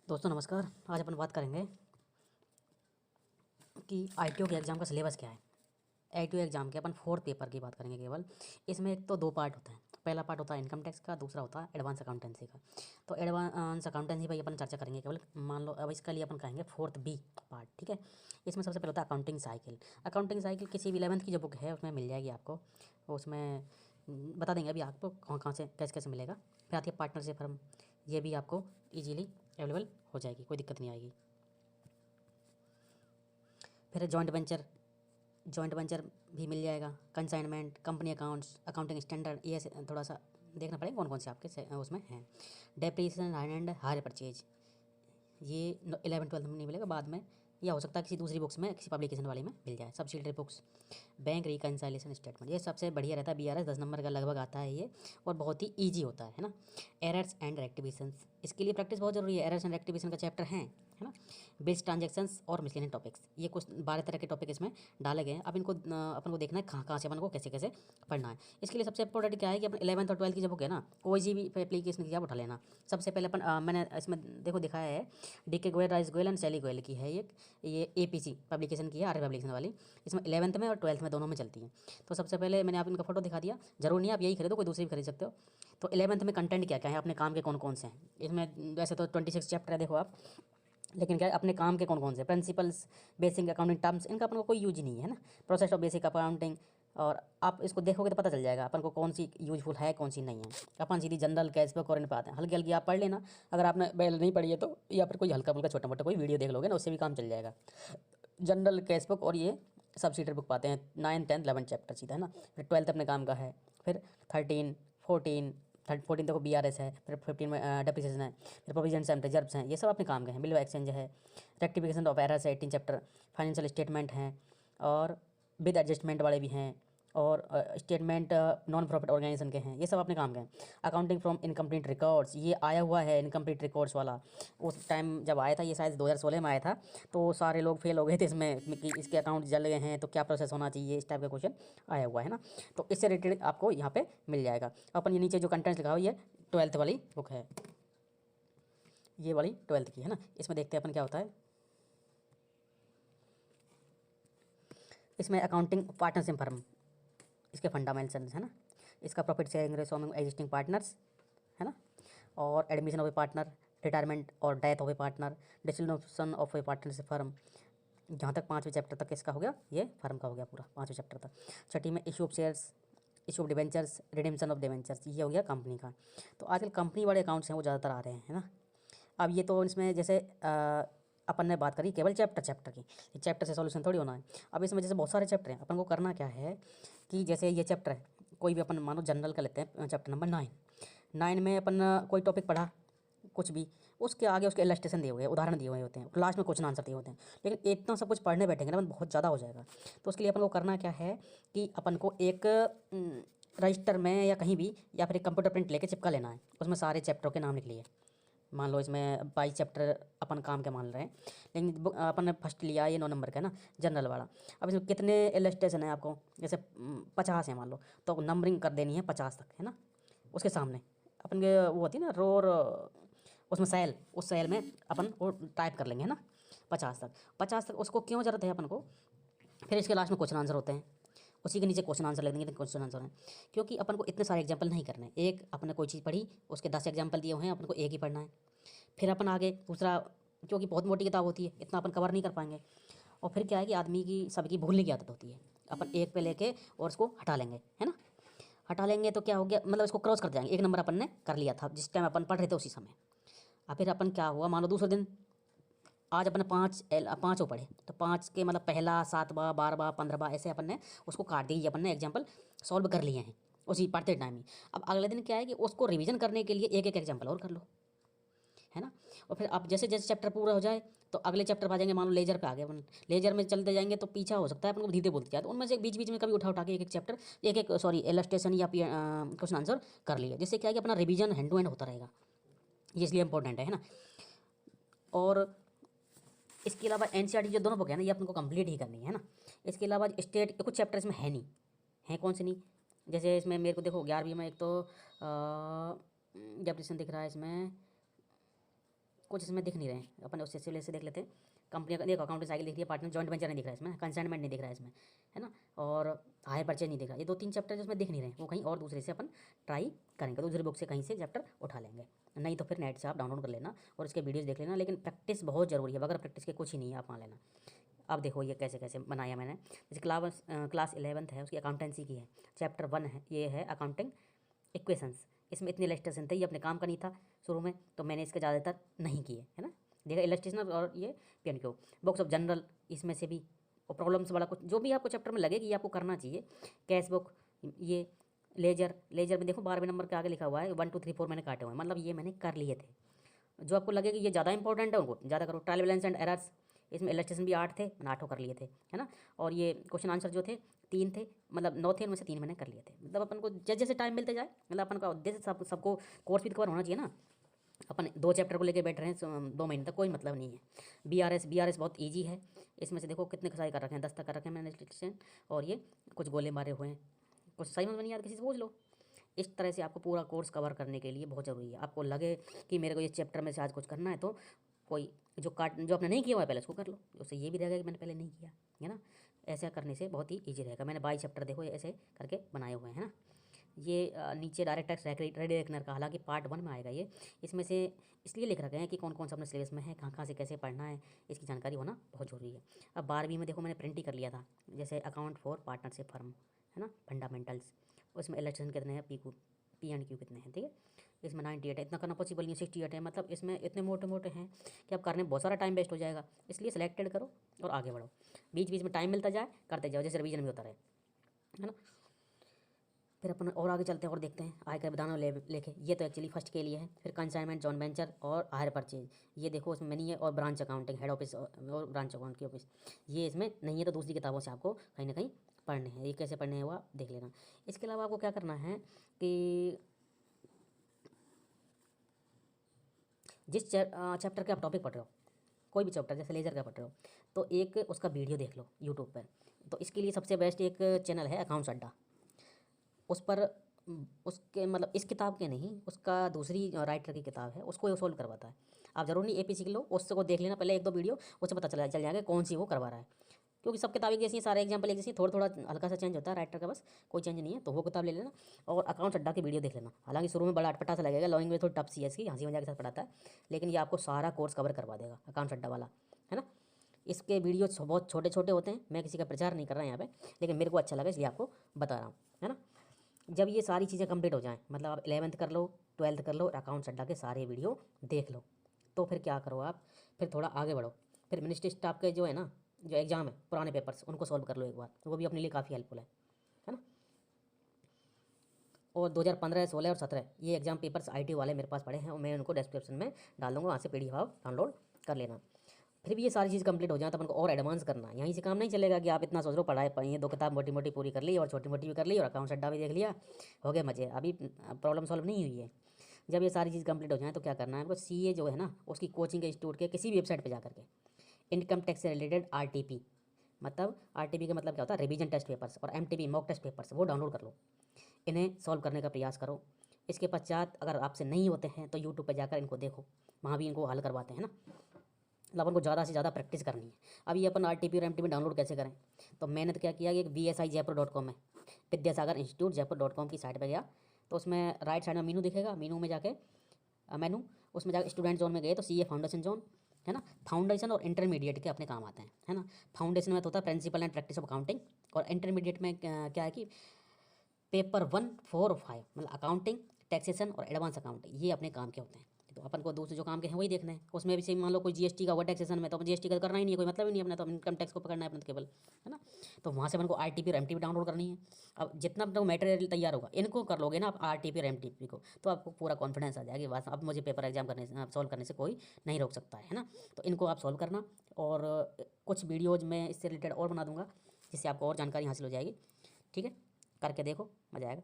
दोस्तों नमस्कार। आज अपन बात करेंगे कि आईटीओ के एग्ज़ाम का सिलेबस क्या है। आईटीओ एग्ज़ाम के अपन फोर्थ पेपर की बात करेंगे केवल। इसमें एक तो दो पार्ट होते हैं। पहला पार्ट होता है इनकम टैक्स का, दूसरा होता है एडवांस अकाउंटेंसी का। तो एडवांस अकाउंटेंसी पर अपन चर्चा करेंगे केवल। मान लो अब इसके लिए अपन कहेंगे फोर्थ बी पार्ट, ठीक है। इसमें सबसे पहले होता है अकाउंटिंग साइकिल। अकाउंटिंग साइकिल किसी भी 11th की जो बुक है उसमें मिल जाएगी आपको। उसमें बता देंगे अभी आपको कहाँ कहाँ से कैसे कैसे मिलेगा। फिर आती है पार्टनरशिप फर्म, ये भी आपको ईजिली अवेलेबल हो जाएगी, कोई दिक्कत नहीं आएगी। फिर है जॉइंट वेंचर भी मिल जाएगा। Consignment, company accounts, accounting standard, ये थोड़ा सा देखना पड़ेगा कौन कौन से आपके उसमें हैं। डेप्रिसिएशन एंड हायर परचेज, ये 11th 12th में नहीं मिलेगा, बाद में या हो सकता है किसी दूसरी बुक्स में, किसी पब्लिकेशन वाली में मिल जाए। सब्सिडरी बुक्स, बैंक रिकन्साइलेशन स्टेटमेंट, ये सबसे बढ़िया रहता है। बीआरएस 10 नंबर का लगभग आता है ये, और बहुत ही ईजी होता है ना। एरर्स एंड रेक्टिफिकेशंस, इसके लिए प्रैक्टिस बहुत जरूरी है। एरर्स एंड रेक्टिफिकेशन का चैप्टर है ना। बिल्स ट्रांजेक्शंस और मिसलेनियस टॉपिक्स, ये कुछ 12 तरह के टॉपिक इसमें डाले गए हैं। अब इनको अपन को देखना है कहाँ कहाँ से अपन को कैसे कैसे पढ़ना है। इसके लिए सबसे इंपॉर्टेंट क्या है कि अपन 11th और 12th की जो बुक है ना, कोई सी भी एप्लीकेशन की आप उठा लेना। सबसे पहले अपन मैंने इसमें देखो दिखाया है, डीके गोयल, राइस गोयल एंड सैली गोयल की है ये एपीसी पब्लिकेशन की है, आर्य पब्लिकेशन वाली। इसमें 11th में और 12th में दोनों में चलती है। तो सबसे पहले मैंने आप इनका फोटो दिखा दिया, जरूर नहीं आप यही खरीदो, कोई दूसरी भी खरीद सकते हो। तो 11th में कंटेंट क्या क्या है, अपने काम के कौन कौन से हैं। इसमें वैसे तो 26 चैप्टर है देखो आप, लेकिन क्या है, अपने काम के कौन कौन से प्रिंसिपल्स, बेसिक अकाउंटिंग टर्म्स, इनका अपन को कोई यूज ही नहीं है ना। प्रोसेस ऑफ बेसिक अकाउंटिंग, और आप इसको देखोगे तो पता चल जाएगा अपन को कौन सी यूजफुल है कौन सी नहीं है। अपन सीधी जनरल कैशबुक और इन पर आते हैं, हल्की हल्की आप पढ़ लेना। अगर आपने पहले नहीं पढ़ी है तो, या फिर कोई हल्का फुल्का छोटा मोटा कोई वीडियो देख लोगे ना, उससे भी काम चल जाएगा। जनरल कैशबुक और ये सब्सिडरी बुक पाते हैं 9th 10th 11th चैप्टर सीधा है ना। फिर 12th अपने काम का है। फिर 13 14 14 देखो बीआरएस है। फिर 15 में डेप्रिसिएशन है। फिर प्रोविजंस एंड रिजर्व्स हैं, ये सब अपने काम के हैं। बिल एक्सचेंज है, रेक्टिफिकेशन ऑफ एरर्स है 18 चैप्टर। फाइनेंशियल स्टेटमेंट हैं, और विद एडजस्टमेंट वाले भी हैं, और स्टेटमेंट नॉन प्रॉफिट ऑर्गेनाइजेशन के हैं, ये सब अपने काम के हैं। अकाउंटिंग फ्रॉम इनकम्प्लीट रिकॉर्ड्स, ये आया हुआ है इनकम्प्लीट रिकॉर्ड्स वाला। उस टाइम जब आया था, ये शायद 2016 में आया था, तो सारे लोग फेल हो गए थे इसमें कि इसके अकाउंट जल गए हैं तो क्या प्रोसेस होना चाहिए, इस टाइप का क्वेश्चन आया हुआ है ना। तो इससे रिलेटेड आपको यहाँ पे मिल जाएगा। अपन ये नीचे जो कंटेंट्स लिखा हुआ है, ये 12th वाली बुक है, ये वाली 12th की है ना। इसमें देखते हैं अपन क्या होता है। इसमें अकाउंटिंग पार्टनरशिप फर्म, इसके फंडामेंटल्स है ना। इसका profit sharing ratio among existing partners है ना। और admission of a partner, retirement और death of a partner, dissolution of a partnership firm. जहाँ तक 5वें चैप्टर तक इसका हो गया, ये फर्म का हो गया पूरा 5वें चैप्टर तक। छठी में issue of shares, issue of debentures, redemption of debentures, ये हो गया कंपनी का। तो आजकल कंपनी वाले अकाउंट्स हैं वो ज़्यादातर आ रहे हैं, है ना। अब ये तो इसमें जैसे अपन ने बात करी केवल चैप्टर की, चैप्टर से सॉल्यूशन थोड़ी होना है। अब इसमें जैसे बहुत सारे चैप्टर हैं, अपन को करना क्या है कि जैसे ये चैप्टर है, कोई भी अपन मानो जनरल का लेते हैं, चैप्टर नंबर 9 में अपन कोई टॉपिक पढ़ा कुछ भी, उसके आगे उसके इलस्ट्रेशन दिए हुए हैं, उदाहरण दिए हुए होते हैं, लास्ट में क्वेश्चन आंसर दिए होते हैं। लेकिन इतना सब कुछ पढ़ने बैठेंगे ना, अपन बहुत ज़्यादा हो जाएगा। तो उसके लिए अपन को करना क्या है कि अपन को एक रजिस्टर में या कहीं भी, या फिर एक कंप्यूटर प्रिंट लेके चिपका लेना है, उसमें सारे चैप्टरों के नाम लिख लिए। मान लो इसमें 22 चैप्टर अपन काम के मान रहे हैं, लेकिन अपन ने फर्स्ट लिया ये 9 नंबर का है ना, जनरल वाला। अब इसमें कितने इलस्ट्रेशन है आपको, जैसे 50 है मान लो, तो नंबरिंग कर देनी है 50 तक, है ना। उसके सामने अपन के वो होती है ना रो, और उसमें सेल, उस सेल में अपन वो टाइप कर लेंगे, है ना। 50 तक उसको क्यों ज़रूरत है अपन को। फिर इसके लास्ट में क्वेश्चन आंसर होते हैं, उसी के नीचे क्वेश्चन आंसर लिख देंगे, तो क्वेश्चन आंसर है। क्योंकि अपन को इतने सारे एग्जाम्पल नहीं करने, एक अपन ने कोई चीज़ पढ़ी, उसके 10 एग्जाम्पल दिए हुए हैं, अपन को एक ही पढ़ना है। फिर अपन आगे दूसरा, क्योंकि बहुत मोटी किताब होती है, इतना अपन कवर नहीं कर पाएंगे। और फिर क्या है कि आदमी की सबकी भूलने की आदत होती है। अपन एक पे लेके और उसको हटा लेंगे, है ना। हटा लेंगे तो क्या हो गया, मतलब इसको क्रॉस कर जाएंगे, एक नंबर अपन ने कर लिया था जिस टाइम अपन पढ़ रहे थे उसी समय। और फिर अपन क्या हुआ, मान लो दूसरे दिन, आज अपन ने पाँचों पढ़े, तो 5 के मतलब पहला 7वां 12वां 15वां ऐसे अपन ने उसको काट दी, अपन ने एग्जाम्पल सॉल्व कर लिए हैं उसी पढ़ते टाइम ही। अब अगले दिन क्या है कि उसको रिवीजन करने के लिए एक एक एग्जाम्पल और कर लो, है ना। और फिर आप जैसे जैसे चैप्टर पूरा हो जाए तो अगले चैप्टर पर आ जाएंगे। मान लो लेजर पे आ गए अपन, लेजर में चलते जाएंगे तो पीछा हो सकता है अपन को धीरे बोलते जाए, तो उनमें से बीच बीच में कभी उठा उठा के एक एक चैप्टर, एक एक सॉरी इलस्ट्रेशन या क्वेश्चन आंसर कर लिया, जिससे क्या है कि अपना रिवीजन हैंड टू हैंड होता रहेगा। ये इसलिए इंपॉर्टेंट है ना। और इसके अलावा एनसीईआरटी जो दोनों बुक है ना, ये अपन को कंप्लीट ही करनी है ना। इसके अलावा स्टेट कुछ चैप्टर इसमें है नहीं, है कौन से नहीं, जैसे इसमें मेरे को देखो 11वीं में एक तो डेफिनेशन दिख रहा है इसमें, कुछ इसमें दिख नहीं रहे हैं, अपन उससे से देख लेते हैं। कंपनी का देखो, अकाउंटिंग साइकिल दिख रही है, पार्टनर जॉइंट वेंचर नहीं दिख रहा है इसमें, कंसाइनमेंट नहीं दिख रहा है इसमें, है ना, और हायर परचेज नहीं दिख रहा। ये 2-3 चैप्टर जिसमें दिख नहीं रहे हैं, वो कहीं और दूसरे से अपन ट्राई करेंगे, दूसरी बुक से कहीं से चैप्टर उठा लेंगे, नहीं तो फिर नेट से आप डाउनलोड कर लेना और इसके वीडियोज़ देख लेना। लेकिन प्रैक्टिस बहुत ज़रूरी है, बगैर प्रैक्टिस के कुछ ही नहीं है, आप मान लेना। अब देखो ये कैसे कैसे बनाया मैंने। जैसे क्लास 11th है, उसकी अकाउंटेंसी की है, चैप्टर 1 है, ये है अकाउंटिंग इक्वेशंस। इसमें इतने इलस्ट्रेशन थे, ये अपने काम का नहीं था शुरू में, तो मैंने इसके ज़्यादातर नहीं किए, है ना। देखा इलस्ट्रेशन और ये P&Q, बुक्स ऑफ जनरल, इसमें से भी, और प्रॉब्लम्स वाला कुछ जो भी आपको चैप्टर में लगे कि ये आपको करना चाहिए। कैश बुक, ये लेजर में देखो 12वें नंबर के आगे लिखा हुआ है 1 2 3 4 मैंने काटे हुए हैं, मतलब ये मैंने कर लिए थे। जो आपको लगे कि ये ज़्यादा इंपॉर्टेंट है उनको ज़्यादा करो। ट्रायल बैलेंस एंड एरर्स, इसमें इलस्ट्रेशन भी 8 थे, मैंने 8 कर लिए थे, है ना। और ये क्वेश्चन आंसर जो थे 3 थे, मतलब 9 थे, उनमें से 3 मैंने कर लिए थे। मतलब अपन को जैसे जैसे टाइम मिलते जाए, मतलब अपन का उद्देश्य सबको कोर्स भी कवर होना चाहिए ना। अपन 2 चैप्टर को लेके बैठ रहे हैं 2 महीने तक, कोई मतलब नहीं है। BRS बहुत ईजी है, इसमें से देखो कितने सारे कर रखे हैं, 10 तक कर रखे हैं मैंने इलस्ट्रेशन, और ये कुछ गोले मारे हुए हैं, कुछ सही में नहीं याद, किसी से पूछ लो। इस तरह से आपको पूरा कोर्स कवर करने के लिए बहुत ज़रूरी है। आपको लगे कि मेरे को ये चैप्टर में से आज कुछ करना है, तो कोई जो आपने नहीं किया हुआ है पहले उसको कर लो, उससे ये भी रहेगा कि मैंने पहले नहीं किया, है ना। ऐसा करने से बहुत ही ईजी रहेगा। मैंने 22 चैप्टर देखो ऐसे करके बनाए हुए हैं ना। ये नीचे डायरेक्ट टैक्स रेडी रेकनर का, हालांकि पार्ट 1 में आएगा ये, इसमें से इसलिए लिख रखे हैं कि कौन कौन सा अपने सिलेबस में है, कहाँ कहाँ से कैसे पढ़ना है, इसकी जानकारी होना बहुत ज़रूरी है। अब 12वीं में देखो मैंने प्रिंट ही कर लिया था, जैसे अकाउंट फॉर पार्टनरशिप फर्म, है ना, फंडामेंटल्स, उसमें इलेक्शन कितने हैं, P&Q कितने हैं, ठीक है। इसमें 98 है, इतना करना पॉसिबल नहीं है, 68 है, मतलब इसमें इतने मोटे मोटे हैं कि अब करने में बहुत सारा टाइम वेस्ट हो जाएगा। इसलिए सेलेक्टेड करो और आगे बढ़ो, बीच बीच में टाइम मिलता जाए करते जाओ, जैसे रिवीजन भी होता रहे, है ना। फिर अपन और आगे चलते हैं और देखते हैं आयकर विधान लेके, ये तो एक्चुअली फर्स्ट के लिए है। फिर कंसाइनमेंट, जॉइंट वेंचर और हायर परचेज, ये देखो उसमें नहीं है, और ब्रांच अकाउंटिंग, हेड ऑफिस और ब्रांच अकाउंट की ऑफिस, ये इसमें नहीं है, तो दूसरी किताबों से आपको कहीं ना कहीं पढ़ने हैं। ये कैसे पढ़ने हैं वो आप देख लेना। इसके अलावा आपको क्या करना है कि जिस चैप्टर के आप टॉपिक पढ़ रहे हो, कोई भी चैप्टर जैसे लेजर का पढ़ रहे हो, तो एक उसका वीडियो देख लो यूट्यूब पर। तो इसके लिए सबसे बेस्ट एक चैनल है अकाउंट्स अड्डा, उस पर उसके मतलब इस किताब के नहीं, उसका दूसरी राइटर की किताब है, उसको ये सॉल्व करवाता है। आप जरूर नहीं APC की लो, उससे को देख लेना पहले 1-2 वीडियो, उससे पता चल जाएगा कौन सी वो करवा रहा है। क्योंकि सब किताबें जैसी हैं, सारे एग्जाम्पल एक जैसी, थोड़ा थोड़ा हल्का सा चेंज होता है राइटर का, बस कोई चेंज नहीं है, तो वो किताब ले लेना और अकाउंट्स अड्डा की वीडियो देख लेना। हालांकि शुरू में बड़ा अटपटा सा लगेगा, लॉन्ग थोड़ी टफ सी है इसकी, हंसी मजाक के साथ पढ़ाता है, लेकिन ये आपको सारा कोर्स कवर करवा देगा अकाउंट्स अड्डा वाला, है ना। इसके वीडियो बहुत छोटे छोटे होते हैं, मैं किसी का प्रचार नहीं कर रहा यहाँ पे, लेकिन मेरे को अच्छा लगा इसलिए आपको बता रहा हूँ, है ना। जब ये सारी चीज़ें कंप्लीट हो जाएं, मतलब आप 11th कर लो, 12th कर लो, अकाउंट्स अड्डा के सारे वीडियो देख लो, तो फिर क्या करो आप, फिर थोड़ा आगे बढ़ो। फिर मिनिस्ट्री स्टाफ के जो है ना, जो एग्ज़ाम है पुराने पेपर्स, उनको सॉल्व कर लो एक बार, वो भी अपने लिए काफ़ी हेल्पफुल है ना। और 2015, 16 और 17 ये एग्जाम पेपर्स IT वाले मेरे पास पड़े हैं, और मैं उनको डिस्क्रिप्शन में डाल दूँगा, वहाँ से PDF आप डाउनलोड कर लेना। फिर भी ये सारी चीज़ कंप्लीट हो जाए तो अपन को और एडवांस करना है। यहीं से काम नहीं चलेगा कि आप इतना सोच रहे हो पढ़ाई पढ़ी, 2 किताब मोटी मोटी पूरी कर ली और छोटी मोटी भी कर ली और अकाउंट्स अड्डा भी देख लिया, हो गए मजे, अभी प्रॉब्लम सॉल्व नहीं हुई है। जब ये सारी चीज़ कंप्लीट हो जाए तो क्या करना है आपको, CA जो है ना, उसकी कोचिंग इंस्टीट्यूट के किसी भी वेबसाइट पर जा करके इनकम टैक्स से रिलेटेड RTP, मतलब RTP का मतलब क्या होता है, रिवीजन टेस्ट पेपर्स, और MTP मॉक टेस्ट पेपर्स, वो डाउनलोड कर लो, इन्हें सॉल्व करने का प्रयास करो। इसके पश्चात अगर आपसे नहीं होते हैं तो यूट्यूब पर जाकर इनको देखो, वहाँ भी इनको हल करवाते हैं ना। मतलब अपन को ज़्यादा से ज़्यादा प्रैक्टिस करनी है। अब ये अपन RTP और MTP डाउनलोड कैसे करें, तो मैंने तो क्या किया कि एक VSIJaipur.com है, विद्यासागर इंस्टीट्यूट जयपुर.com की साइट पर गया, तो उसमें राइट साइड में मीनू दिखेगा, मीनू में जाके मेनू, उसमें जाकर स्टूडेंट जोन में गए तो CA फाउंडेशन जोन, है ना। फाउंडेशन और इंटरमीडिएट के अपने काम आते हैं, है ना। फाउंडेशन में तो होता है principle and practice of accounting, और इंटरमीडिएट में क्या है कि पेपर 1, 4 और 5, मतलब अकाउंटिंग, टैक्सेशन और एडवांस अकाउंटिंग, ये अपने काम के होते हैं। तो अपन को दूसरे जो काम के हैं वही देखने हैं। उसमें भी सेम मान लो कोई GST का हुआ टैक्सेशन में, तो GST का करना ही नहीं है, कोई मतलब ही नहीं है अपना, तो इनकम टैक्स को पकड़ना है अपना केवल, है ना। तो वहाँ से अपन को RTP और MTP डाउनलोड करनी है। अब जितना तो मटेरियल तैयार होगा, इनको कर लोगे ना आप RTP और MTP को, तो आपको पूरा कॉन्फिडेंस आ जाएगा, बस अब मुझे पेपर एग्जाम करने से सॉल्व करने से कोई नहीं रोक सकता है ना। तो इनको आप सॉल्व करना, और कुछ वीडियोज़ में इससे रिलेटेड और बना दूंगा, जिससे आपको और जानकारी हासिल हो जाएगी, ठीक है। करके देखो, मज़ा आएगा।